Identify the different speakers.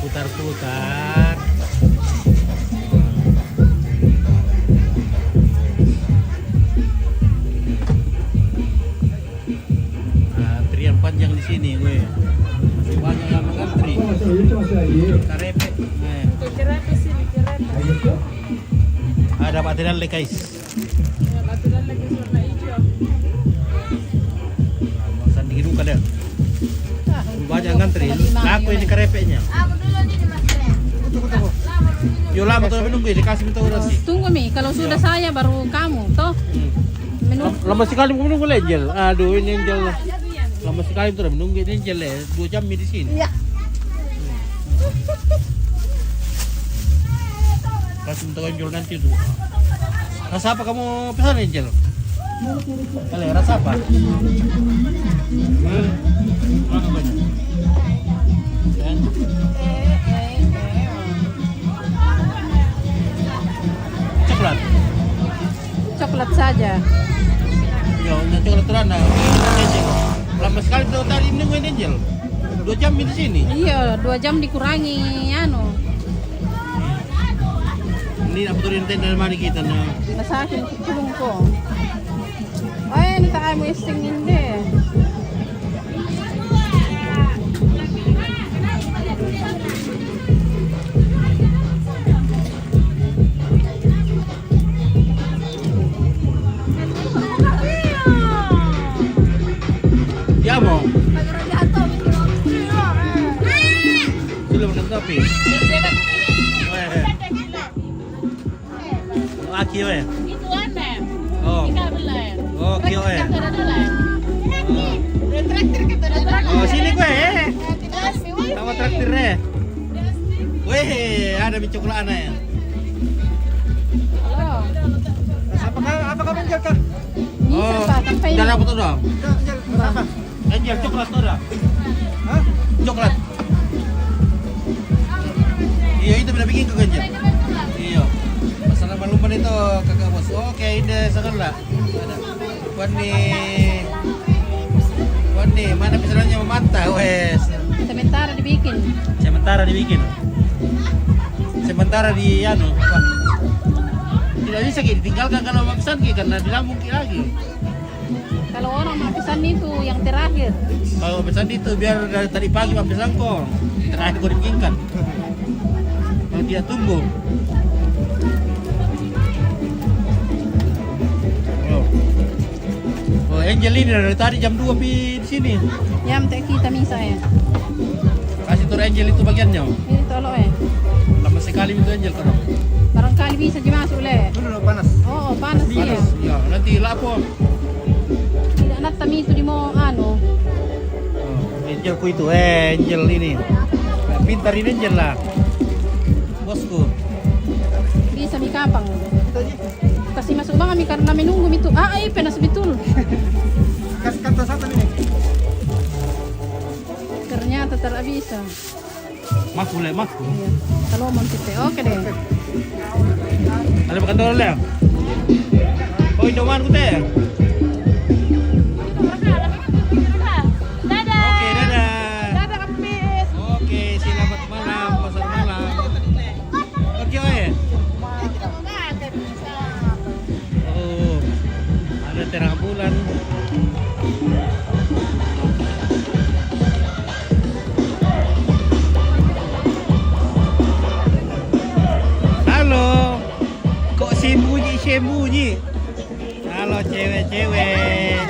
Speaker 1: putar-putar. Antrian panjang di sini, gue. Masih banyak yang mengantri. Karepe.
Speaker 2: Kerepe sini, kerepe.
Speaker 1: Ada material deh, guys.
Speaker 2: Ya, latihan lagi warna hijau.
Speaker 1: Masan dihidup deh. Banyak ngantri. Aku ini karepenya. Yo lama tuh menunggu dikasih minta udah sih.
Speaker 3: Tunggu Mi, kalau sudah saya baru kamu, toh.
Speaker 1: Lama sekali menunggu Angel. Aduh ini Angel. Lama sekali tuh menunggu ini Angel ya. 2 jam di sini.
Speaker 3: Iya.
Speaker 1: Kasih minta Angel nanti tuh. Rasa apa kamu pesan Angel? Kalian rasa apa? Berapa banyak? Dan coklat.
Speaker 3: Coklat saja.
Speaker 1: Yo, coklat terana. Angel. Lama sekali tuh tadi nungguin Angel. 2 jam di sini.
Speaker 3: Iya, 2 jam dikurangi anu.
Speaker 1: Ini apa tuh rinten dari mana kita nah?
Speaker 3: Masakin kulong ko. Ay, ini tayo mo isting hindi.
Speaker 1: Ya mo. Sila mo nagtapi. Aki we.
Speaker 2: Itu aneh.
Speaker 1: Oh.
Speaker 2: Ika belah.
Speaker 1: Oh, kio we.
Speaker 2: Kita dulu. Traktor kita
Speaker 1: Oh, sini gue.
Speaker 2: Tidak
Speaker 1: Sama traktir deh. Weh, ada bicok lah aneh.
Speaker 3: Halo.
Speaker 1: Apa kamu Angel kah?
Speaker 3: Bisa pa, tampay
Speaker 1: Udah
Speaker 3: ni.
Speaker 1: dapat udah. Angel coklat udah. Hah? Coklat. Iya itu bisa bikin ke Angel. Iya. Masalah lumpan itu kakak bos. Oke ini sekarang ada. Wani, mana pesanannya memantah wes.
Speaker 3: Sementara dibikin.
Speaker 1: Sementara dibikin. Sementara di anu. Apa? Tidak bisa Ki, ditinggalkan kalau mau pesan Ki karena dilambung Ki lagi.
Speaker 3: Kalau orang mau pesan itu yang terakhir.
Speaker 1: Kalau pesan itu biar dari tadi pagi mau pesan kok. Terakhir kau dibikinkan. Kalau dia tunggu. Oh, Angel ini dari tadi jam 2 di sini.
Speaker 3: Ya, mesti kita misa ya.
Speaker 1: Kasih tur Angel itu bagiannya.
Speaker 3: Ini tolong ya.
Speaker 1: Lama sekali itu Angel kan.
Speaker 3: Barangkali bisa dimasuk le.
Speaker 1: Dulu panas.
Speaker 3: Oh, panas ya.
Speaker 1: Panas. Ya, nanti lapo.
Speaker 3: Tidak nak tami itu di mau anu.
Speaker 1: Oh, Angelku itu, Angel ini. Pintar ini Angel lah. Bosku.
Speaker 3: Bisa mi kapang. Kasih masuk bang kami karena menunggu itu. Ay, panas betul.
Speaker 1: Kasih kata satu ini.
Speaker 3: Ternyata tak bisa.
Speaker 1: Mas boleh, mas.
Speaker 3: Iya. Kalau mau kita, oke deh.
Speaker 1: Ada makan dulu ya. Oh, Indomaret ku teh.
Speaker 2: Dadah.
Speaker 1: Oke, dadah.
Speaker 2: Dadah Kamis.
Speaker 1: Oke, selamat malam, pasar malam. Oke, oe. Oh, ada terang bulan. Halo, kok sembunyi-sembunyi? Halo cewek-cewek.